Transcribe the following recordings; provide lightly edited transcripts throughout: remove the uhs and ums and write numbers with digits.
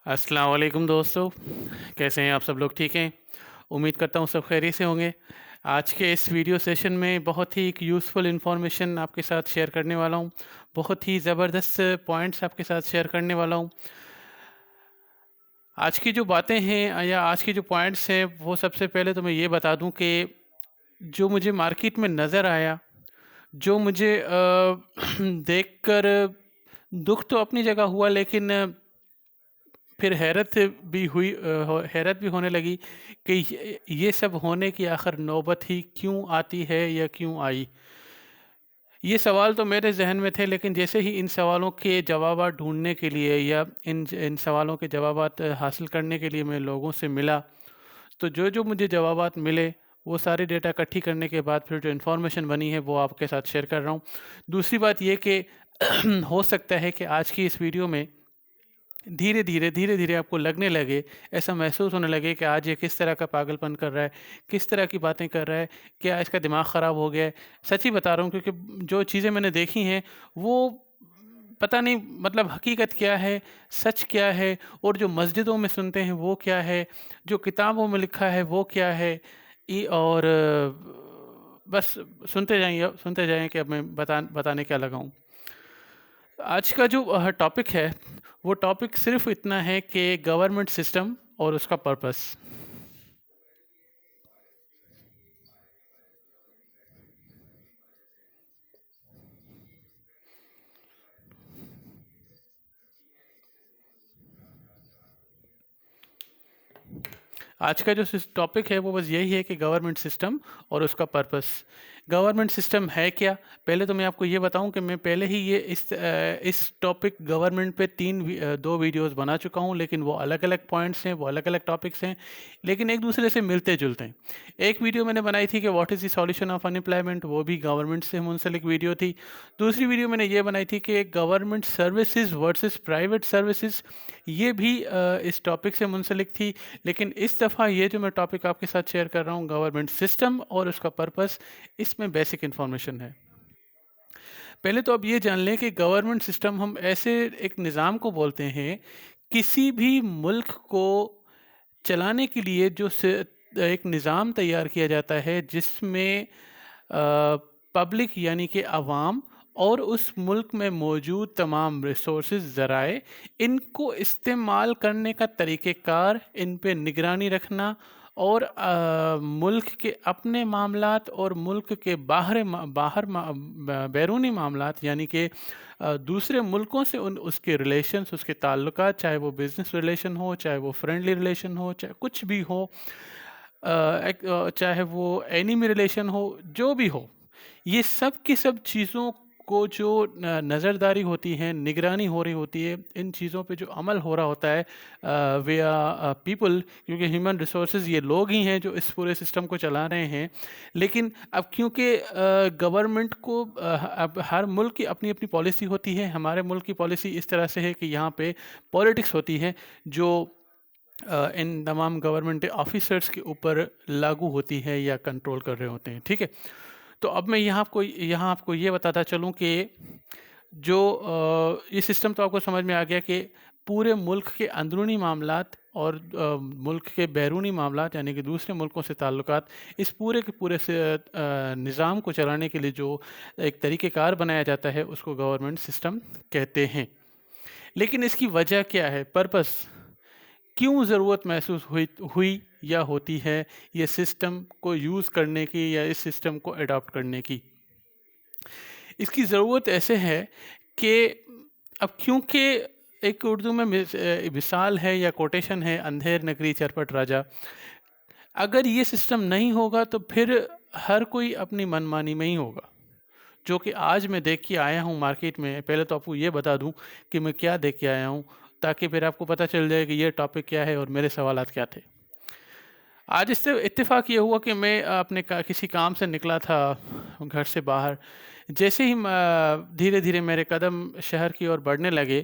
अस्सलाम वालेकुम दोस्तों, कैसे हैं आप सब लोग ठीक हैं? उम्मीद करता हूँ सब खैरियत से होंगे। आज के इस वीडियो सेशन में बहुत ही एक यूज़फुल इन्फॉर्मेशन आपके साथ शेयर करने वाला हूँ। बहुत ही ज़बरदस्त पॉइंट्स आपके साथ शेयर करने वाला हूँ। आज की जो बातें हैं या आज के जो पॉइंट्स हैं, वो सबसे पहले तो मैं ये बता दूँ कि जो मुझे मार्केट में नज़र आया, जो मुझे देखकर दुःख तो अपनी जगह हुआ, लेकिन फिर हैरत भी हुई, हैरत भी होने लगी कि ये सब होने की आखिर नौबत ही क्यों आती है या क्यों आई। ये सवाल तो मेरे ज़हन में थे, लेकिन जैसे ही इन सवालों के जवाबात ढूँढने के लिए या इन सवालों के जवाबात हासिल करने के लिए मैं लोगों से मिला, तो जो-जो मुझे जवाबात मिले, वो सारे डेटा इकट्ठी करने के बाद फिर जो इन्फॉर्मेशन बनी है, वो आपके साथ शेयर कर रहा हूँ। दूसरी बात ये कि हो सकता है कि आज की इस वीडियो में धीरे-धीरे आपको लगने लगे, ऐसा महसूस होने लगे कि आज ये किस तरह का पागलपन कर रहा है, किस तरह की बातें कर रहा है, क्या इसका दिमाग ख़राब हो गया है? सच ही बता रहा हूँ, क्योंकि जो चीज़ें मैंने देखी हैं, वो पता नहीं मतलब हकीकत क्या है, सच क्या है, और जो मस्जिदों में सुनते हैं वो क्या है, जो किताबों में लिखा है वो क्या है। और बस सुनते जाएँ कि अब मैं बताने क्या लगा हूँ। आज का जो टॉपिक है, वो टॉपिक सिर्फ़ इतना है कि गवर्नमेंट सिस्टम और उसका पर्पस। आज का जो टॉपिक है वो बस यही है कि गवर्नमेंट सिस्टम और उसका पर्पस। गवर्नमेंट सिस्टम है क्या? पहले तो मैं आपको ये बताऊं कि मैं पहले ही ये इस टॉपिक गवर्नमेंट पे 2 वीडियोस बना चुका हूं, लेकिन वो अलग-अलग पॉइंट्स हैं, वो अलग-अलग टॉपिक्स हैं, लेकिन एक दूसरे से मिलते-जुलते हैं। एक वीडियो मैंने बनाई थी कि what is the solution of unemployment, वो भी गवर्नमेंट से मुंसलिक वीडियो थी। दूसरी वीडियो मैंने ये बनाई थी कि government services versus private services, ये भी इस टॉपिक से मुंसलिक थी। लेकिन इस दफ़ा ये जो मैं टॉपिक आपके साथ शेयर कर रहा हूँ, गवर्नमेंट सिस्टम और उसका पर्पस, इसमें बेसिक इन्फॉर्मेशन है। पहले तो अब ये जान लें कि गवर्नमेंट सिस्टम हम ऐसे एक निज़ाम को बोलते हैं, किसी भी मुल्क को चलाने के लिए जो एक निज़ाम तैयार किया जाता है, जिसमें पब्लिक यानी कि अवाम और उस मुल्क में मौजूद तमाम रिसोर्सेज ज़राए, इनको इस्तेमाल करने का तरीक़ेकार, इन पे निगरानी रखना, और मुल्क के अपने मामलात और मुल्क के बैरूनी मामलात, यानी कि दूसरे मुल्कों से उसके रिलेशंस, उसके ताल्लुकात, चाहे वो बिज़नेस रिलेशन हो, चाहे वो फ्रेंडली रिलेशन हो, चाहे कुछ भी हो, चाहे वो एनिमी रिलेशन हो, जो भी हो, ये सब की सब चीज़ों को जो नज़रदारी होती है, निगरानी हो रही होती है, इन चीज़ों पे जो अमल हो रहा होता है विया पीपल, क्योंकि ह्यूमन रिसोर्सेज ये लोग ही हैं जो इस पूरे सिस्टम को चला रहे हैं। लेकिन अब क्योंकि गवर्नमेंट को अब हर मुल्क की अपनी-अपनी पॉलिसी होती है। हमारे मुल्क की पॉलिसी इस तरह से है कि यहाँ पे पॉलिटिक्स होती है, जो इन तमाम गवर्नमेंट ऑफिसर्स के ऊपर लागू होती है या कंट्रोल कर रहे होते हैं, ठीक है? तो अब मैं यहाँ आपको ये बताता चलूँ कि जो ये सिस्टम तो आपको समझ में आ गया कि पूरे मुल्क के अंदरूनी मामलात और मुल्क के बैरूनी मामलात, यानी कि दूसरे मुल्कों से ताल्लुकात, इस पूरे के पूरे से निज़ाम को चलाने के लिए जो एक तरीक़ेकार बनाया जाता है, उसको गवर्नमेंट सिस्टम कहते हैं। लेकिन इसकी वजह क्या है? पर्पस क्यों ज़रूरत महसूस हुई हुई या होती है ये सिस्टम को यूज़ करने की या इस सिस्टम को अडॉप्ट करने की? इसकी ज़रूरत ऐसे है कि अब क्योंकि एक उर्दू में मिसाल है या कोटेशन है, अंधेर नगरी चरपट राजा। अगर ये सिस्टम नहीं होगा तो फिर हर कोई अपनी मनमानी में ही होगा, जो कि आज मैं देख के आया हूँ मार्केट में। पहले तो आपको ये बता दूँ कि मैं क्या देख के आया हूँ, ताकि फिर आपको पता चल जाए कि ये टॉपिक क्या है और मेरे सवालात क्या थे। आज इससे इत्तेफ़ाक ये हुआ कि मैं अपने किसी काम से निकला था घर से बाहर। जैसे ही धीरे-धीरे मेरे कदम शहर की ओर बढ़ने लगे,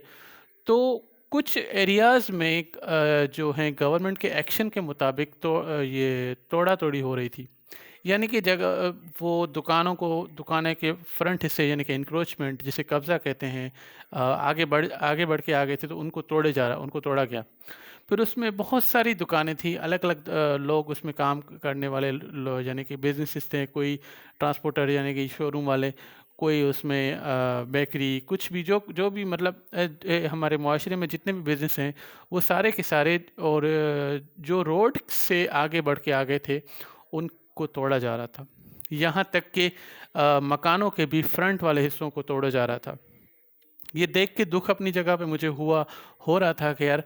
तो कुछ एरियाज़ में जो हैं गवर्नमेंट के एक्शन के मुताबिक, तो ये तोड़ा-तोड़ी हो रही थी। यानी कि वो दुकानें के फ्रंट हिस्से यानी कि एनक्रोचमेंट जिसे कब्ज़ा कहते हैं, आगे बढ़ के आ गए थे तो उनको तोड़ा गया। फिर उसमें बहुत सारी दुकानें थी, अलग-अलग लोग उसमें काम करने वाले यानी कि बिज़नेसेस थे, कोई ट्रांसपोर्टर यानी कि शोरूम वाले, कोई उसमें बेकरी, कुछ भी जो जो भी मतलब हमारे मुआशरे में जितने भी बिज़नेस हैं, वो सारे के सारे और जो रोड से आगे बढ़ के आ गए थे, उनको तोड़ा जा रहा था। यहाँ तक कि मकानों के भी फ्रंट वाले हिस्सों को तोड़ा जा रहा था। ये देख के दुःख अपनी जगह पे मुझे हो रहा था कि यार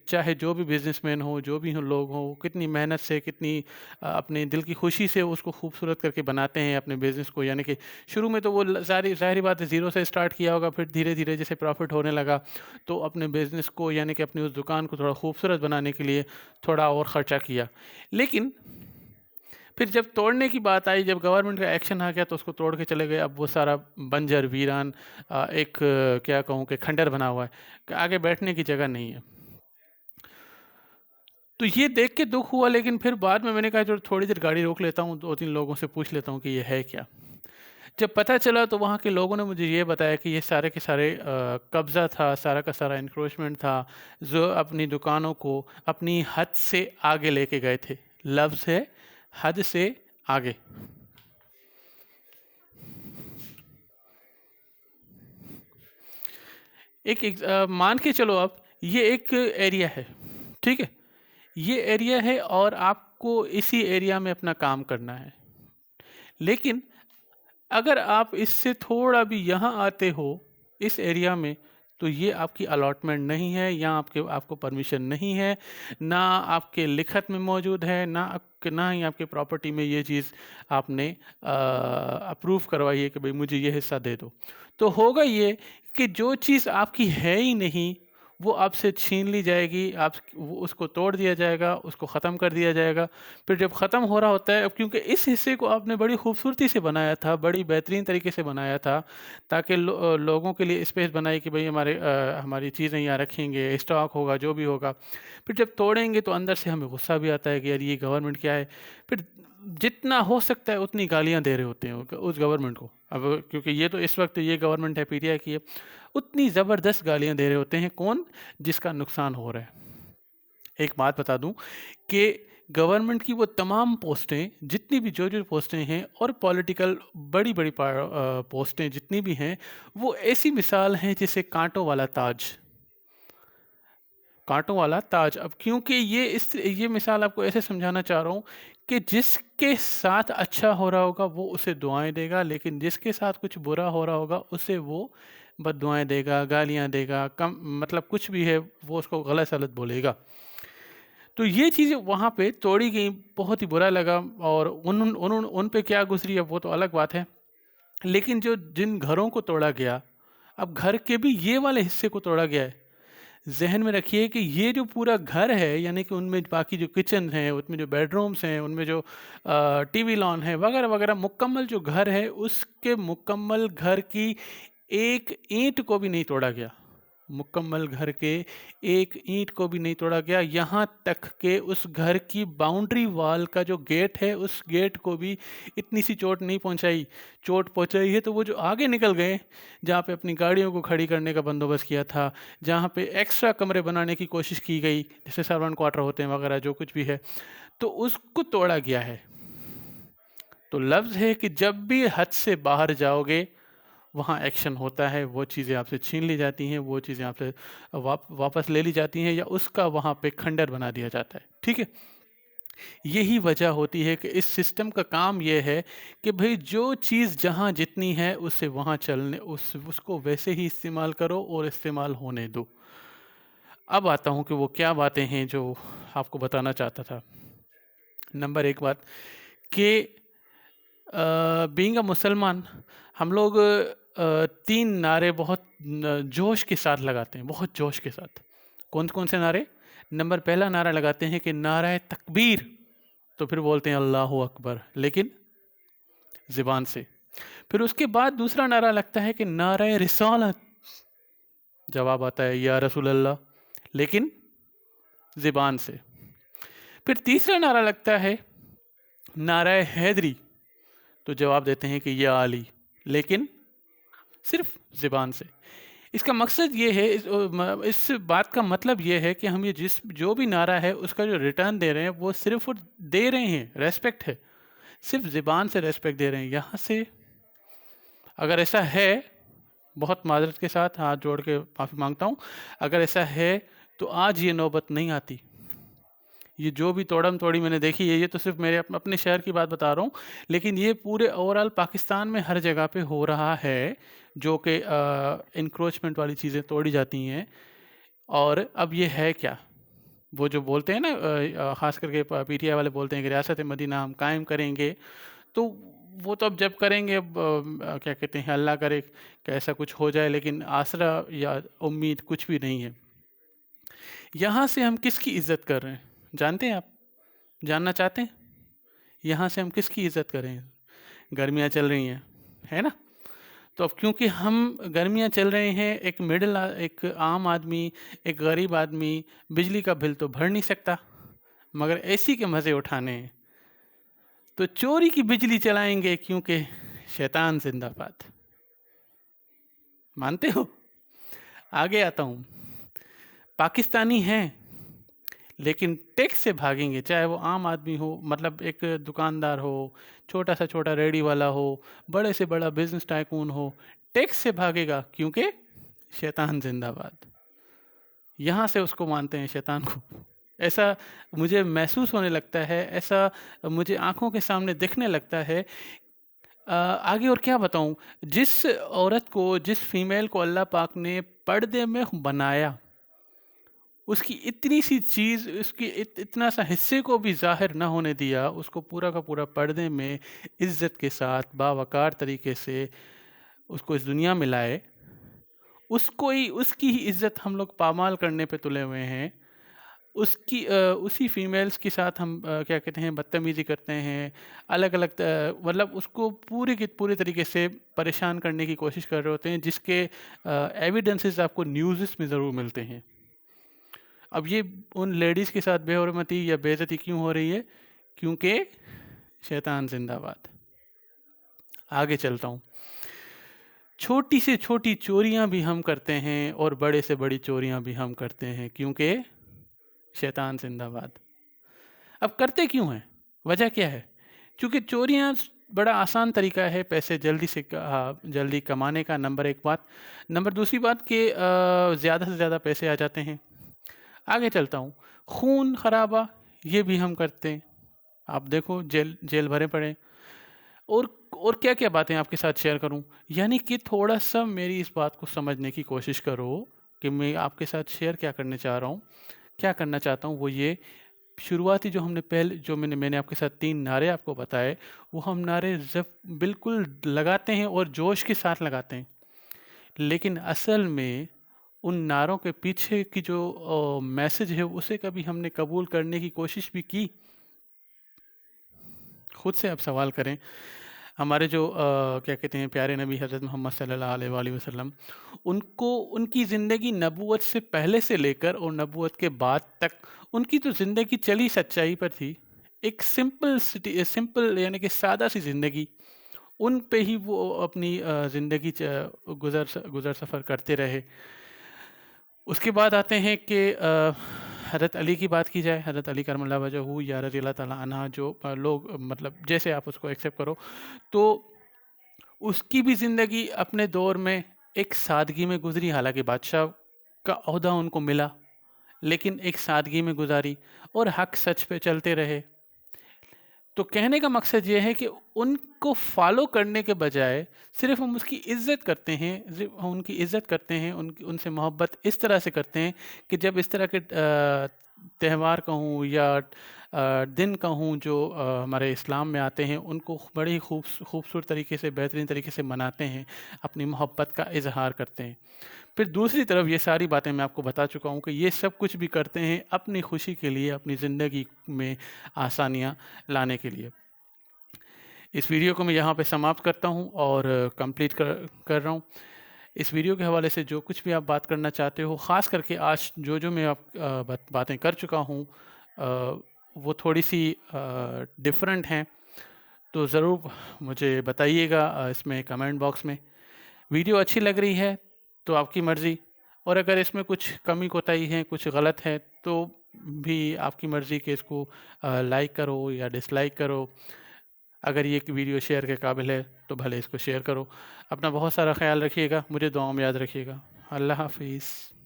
चाहे जो भी बिजनेसमैन हो, जो भी हो लोग हों, कितनी मेहनत से, कितनी अपने दिल की खुशी से उसको खूबसूरत करके बनाते हैं अपने बिज़नेस को। यानी कि शुरू में तो वो ज़ाहिर बात है ज़ीरो से स्टार्ट किया होगा, फिर धीरे-धीरे जैसे प्रॉफ़िट होने लगा, तो अपने बिज़नेस को यानी कि अपनी उस दुकान को थोड़ा खूबसूरत बनाने के लिए थोड़ा और ख़र्चा किया। लेकिन फिर जब तोड़ने की बात आई, जब गवर्नमेंट का एक्शन आ गया तो उसको तोड़ के चले गए। अब वो सारा बंजर, वीरान क्या कहूँ कि खंडर बना हुआ है, कि आगे बैठने की जगह नहीं है। तो ये देख के दुःख हुआ, लेकिन फिर बाद में मैंने कहा चलो थोड़ी देर गाड़ी रोक लेता हूँ, 2-3 लोगों से पूछ लेता हूँ कि ये है क्या? जब पता चला तो वहाँ के लोगों ने मुझे ये बताया कि ये सारे के सारे कब्ज़ा था, सारा का सारा एन्क्रोचमेंट था, जो अपनी दुकानों को अपनी हद से आगे लेके गए थे। लफ्ज़ है हद से आगे। मान के चलो आप, ये एक एरिया है, ठीक है? ये एरिया है और आपको इसी एरिया में अपना काम करना है। लेकिन अगर आप इससे थोड़ा भी यहाँ आते हो इस एरिया में, तो ये आपकी अलॉटमेंट नहीं है, यहाँ आपको परमिशन नहीं है, ना आपके लिखत में मौजूद है, ना ही आपके प्रॉपर्टी में ये चीज़ आपने अप्रूव करवाई है कि भाई मुझे ये हिस्सा दे दो। तो होगा ये कि जो चीज़ आपकी है ही नहीं, वो आपसे छीन ली जाएगी, उसको तोड़ दिया जाएगा, उसको ख़त्म कर दिया जाएगा। फिर जब ख़त्म हो रहा होता है, अब क्योंकि इस हिस्से को आपने बड़ी खूबसूरती से बनाया था, बड़ी बेहतरीन तरीके से बनाया था, ताकि लोगों के लिए स्पेस बनाई कि भाई हमारी चीज़ें यहाँ रखेंगे, स्टॉक होगा, जो भी होगा। फिर जब तोड़ेंगे तो अंदर से हमें गुस्सा भी आता है कि यार ये गवर्नमेंट क्या है? फिर जितना हो सकता है उतनी गालियाँ दे रहे होते हैं उस गवर्नमेंट को। अब क्योंकि ये तो इस वक़्त ये गवर्नमेंट है पीटीआई की है, उतनी ज़बरदस्त गालियाँ दे रहे होते हैं, कौन? जिसका नुकसान हो रहा है। एक बात बता दूं कि गवर्नमेंट की वो तमाम पोस्टें, जितनी भी जो पोस्टें हैं, और पॉलिटिकल बड़ी बड़ी पोस्टें जितनी भी हैं, वो ऐसी मिसाल हैं जैसे कांटों वाला ताज। अब क्योंकि ये मिसाल आपको ऐसे समझाना चाह रहा हूँ कि जिसके साथ अच्छा हो रहा होगा वो उसे दुआएं देगा, लेकिन जिसके साथ कुछ बुरा हो रहा होगा उसे वो बद्दुआएं देगा, गालियां देगा, कम मतलब कुछ भी है वो उसको गलत सलत बोलेगा। तो ये चीज़ें वहाँ पे तोड़ी गई, बहुत ही बुरा लगा। और उन पे क्या गुजरी अब वो तो अलग बात है। लेकिन जो जिन घरों को तोड़ा गया, अब घर के भी ये वाले हिस्से को तोड़ा गया है। ज़हन में रखिए कि ये जो पूरा घर है, यानी कि उनमें बाकी जो किचन है, उसमें जो बेडरूम्स हैं, उनमें जो टीवी लॉन है वगैरह वगैरह, मुकम्मल जो घर है उसके मुकम्मल घर की एक ईंट को भी नहीं तोड़ा गया। मुकम्मल घर के एक ईंट को भी नहीं तोड़ा गया। यहाँ तक कि उस घर की बाउंड्री वाल का जो गेट है, उस गेट को भी इतनी सी चोट नहीं पहुँचाई। चोट पहुँचाई है तो वो जो आगे निकल गए, जहाँ पे अपनी गाड़ियों को खड़ी करने का बंदोबस्त किया था, जहाँ पे एक्स्ट्रा कमरे बनाने की कोशिश की गई, जैसे सर्वेंट क्वार्टर होते हैं वगैरह जो कुछ भी है, तो उसको तोड़ा गया है। तो लफ्ज़ है कि जब भी हद से बाहर जाओगे, वहाँ एक्शन होता है, वो चीज़ें आपसे छीन ली जाती हैं, वो चीज़ें आपसे वापस ले ली जाती हैं, या उसका वहाँ पे खंडर बना दिया जाता है। ठीक है? यही वजह होती है कि इस सिस्टम का काम ये है कि भई जो चीज़ जहाँ जितनी है उससे वहाँ चलने उसको वैसे ही इस्तेमाल करो और इस्तेमाल होने दो। अब आता हूँ कि वो क्या बातें हैं जो आपको बताना चाहता था। नंबर 1 बात कि बीइंग अ मुसलमान, हम लोग 3 नारे बहुत जोश के साथ लगाते हैं, बहुत जोश के साथ। कौन-कौन से नारे? नंबर पहला नारा लगाते हैं कि नारा तकबीर, तो फिर बोलते हैं अल्लाहु अकबर, लेकिन ज़ुबान से। फिर उसके बाद दूसरा नारा लगता है कि नारा रिसालत, जवाब आता है या रसूल अल्लाह, लेकिन ज़ुबान से। फिर तीसरा नारा लगता है नाराए हैदरी, तो जवाब देते हैं कि या अली, लेकिन सिर्फ ज़बान से। इसका मकसद ये है, इस बात का मतलब ये है कि हम ये जो भी नारा है उसका जो रिटर्न दे रहे हैं वो सिर्फ और दे रहे हैं, रेस्पेक्ट है, सिर्फ ज़बान से रेस्पेक्ट दे रहे हैं। यहाँ से अगर ऐसा है, बहुत माजरत के साथ हाथ जोड़ के माफ़ी मांगता हूँ, अगर ऐसा है तो आज ये नौबत नहीं आती। ये जो भी तोड़म तोड़ी मैंने देखी है, ये तो सिर्फ मेरे अपने शहर की बात बता रहा हूँ, लेकिन ये पूरे ओवरऑल पाकिस्तान में हर जगह पे हो रहा है, जो कि इंक्रोचमेंट वाली चीज़ें तोड़ी जाती हैं। और अब ये है क्या, वो जो बोलते हैं ना, ख़ास करके पीटीआई वाले बोलते हैं कि रियासत मदीना हम कायम करेंगे, तो वो तो अब जब करेंगे, अब क्या कहते हैं, अल्लाह करे कि ऐसा कुछ हो जाए, लेकिन आसरा या उम्मीद कुछ भी नहीं है। यहाँ से हम किसकी इज्जत कर रहे हैं, जानते हैं आप? जानना चाहते हैं? यहाँ से हम किसकी इज्जत करें? गर्मियाँ चल रही हैं, है ना? तो अब क्योंकि हम गर्मियाँ चल रहे हैं, एक आम आदमी, एक गरीब आदमी बिजली का बिल तो भर नहीं सकता, मगर एसी के मज़े उठाने हैं, तो चोरी की बिजली चलाएंगे, क्योंकि शैतान जिंदाबाद। मानते हो? आगे आता हूँ। पाकिस्तानी हैं, लेकिन टैक्स से भागेंगे, चाहे वो आम आदमी हो, मतलब एक दुकानदार हो, छोटा सा छोटा रेडी वाला हो, बड़े से बड़ा बिजनेस टाइकून हो, टैक्स से भागेगा, क्योंकि शैतान जिंदाबाद। यहाँ से उसको मानते हैं, शैतान को। ऐसा मुझे महसूस होने लगता है, ऐसा मुझे आंखों के सामने दिखने लगता है। आगे और क्या बताऊँ, जिस औरत को, जिस फीमेल को अल्लाह पाक ने पर्दे में बनाया, उसकी इतनी सी चीज़, उसकी इतना सा हिस्से को भी ज़ाहिर ना होने दिया, उसको पूरा का पूरा पर्दे में इज़्ज़त के साथ बावक़ार तरीके से उसको इस दुनिया में लाए, उसकी ही इज़्ज़त हम लोग पामाल करने पे तुले हुए हैं। उसी फीमेल्स के साथ हम क्या कहते हैं, बदतमीज़ी करते हैं, अलग-अलग मतलब उसको पूरे तरीके से परेशान करने की कोशिश कर रहे होते हैं, जिसके एविडेंसेस आपको न्यूज़ेस में ज़रूर मिलते हैं। अब ये उन लेडीज़ के साथ बेहुरमती या बेइज्जती क्यों हो रही है? क्योंकि शैतान जिंदाबाद। आगे चलता हूँ। छोटी से छोटी चोरियां भी हम करते हैं और बड़े से बड़ी चोरियां भी हम करते हैं, क्योंकि शैतान जिंदाबाद। अब करते क्यों हैं? वजह क्या है? क्योंकि चोरियां बड़ा आसान तरीका है पैसे जल्दी कमाने का, नंबर एक बात। नंबर दूसरी बात कि ज़्यादा से ज़्यादा पैसे आ जाते हैं। आगे चलता हूँ। खून खराबा, ये भी हम करते हैं। आप देखो, जेल जेल भरे पड़े। और क्या क्या बातें आपके साथ शेयर करूं, यानी कि थोड़ा सा मेरी इस बात को समझने की कोशिश करो कि मैं आपके साथ शेयर क्या करने चाह रहा हूं। क्या करना चाहता हूं वो ये, शुरुआती जो हमने पहले जो मैंने आपके साथ 3 नारे आपको बताए, वो हम नारे जब बिल्कुल लगाते हैं और जोश के साथ लगाते हैं, लेकिन असल में उन नारों के पीछे की जो मैसेज है, उसे कभी हमने कबूल करने की कोशिश भी की? खुद से आप सवाल करें। हमारे जो क्या कहते हैं, प्यारे नबी हज़रत मोहम्मद सल्लल्लाहु अलैहि वसल्लम, उनको उनकी ज़िंदगी नबूवत से पहले से लेकर और नबूवत के बाद तक उनकी जो ज़िंदगी चली सच्चाई पर थी। एक सिंपल यानी कि सादा सी ज़िंदगी, उन पे ही वो अपनी ज़िंदगी गुज़र सफ़र करते रहे। उसके बाद आते हैं कि हज़रत अली की बात की जाए, हज़रत अली करमल्लाहु वजहहू या रज़ी अल्लाह ताला अन्हा, जो लोग मतलब जैसे आप उसको एक्सेप्ट करो, तो उसकी भी ज़िंदगी अपने दौर में एक सादगी में गुज़री। हालाँकि बादशाह का ओहदा उनको मिला, लेकिन एक सादगी में गुज़ारी और हक़ सच पे चलते रहे। तो कहने का मकसद ये है कि उनको फॉलो करने के बजाय सिर्फ हम उसकी इज़्ज़त करते हैं, सिर्फ हम उनकी इज़्ज़त करते हैं, उनसे मोहब्बत इस तरह से करते हैं कि जब इस तरह के त्यौहार कहूँ या दिन कहूँ जो हमारे इस्लाम में आते हैं, उनको बड़ी ही खूबसूरत तरीके से, बेहतरीन तरीके से मनाते हैं, अपनी मोहब्बत का इजहार करते हैं। फिर दूसरी तरफ ये सारी बातें मैं आपको बता चुका हूँ कि ये सब कुछ भी करते हैं अपनी खुशी के लिए, अपनी ज़िंदगी में आसानियाँ लाने के लिए। इस वीडियो को मैं यहाँ पे समाप्त करता हूँ और कंप्लीट कर रहा हूँ। इस वीडियो के हवाले से जो कुछ भी आप बात करना चाहते हो, ख़ास करके आज जो मैं बातें कर चुका हूँ, वो थोड़ी-सी डिफरेंट हैं, तो ज़रूर मुझे बताइएगा इसमें कमेंट बॉक्स में। वीडियो अच्छी लग रही है तो आपकी मर्ज़ी, और अगर इसमें कुछ कमी कोताही है, कुछ गलत है, तो भी आपकी मर्ज़ी कि इसको लाइक करो या डिसलाइक करो। अगर ये वीडियो शेयर के काबिल है तो भले इसको शेयर करो। अपना बहुत सारा ख़्याल रखिएगा, मुझे दुआओं में याद रखिएगा। अल्लाह हाफ़िज़।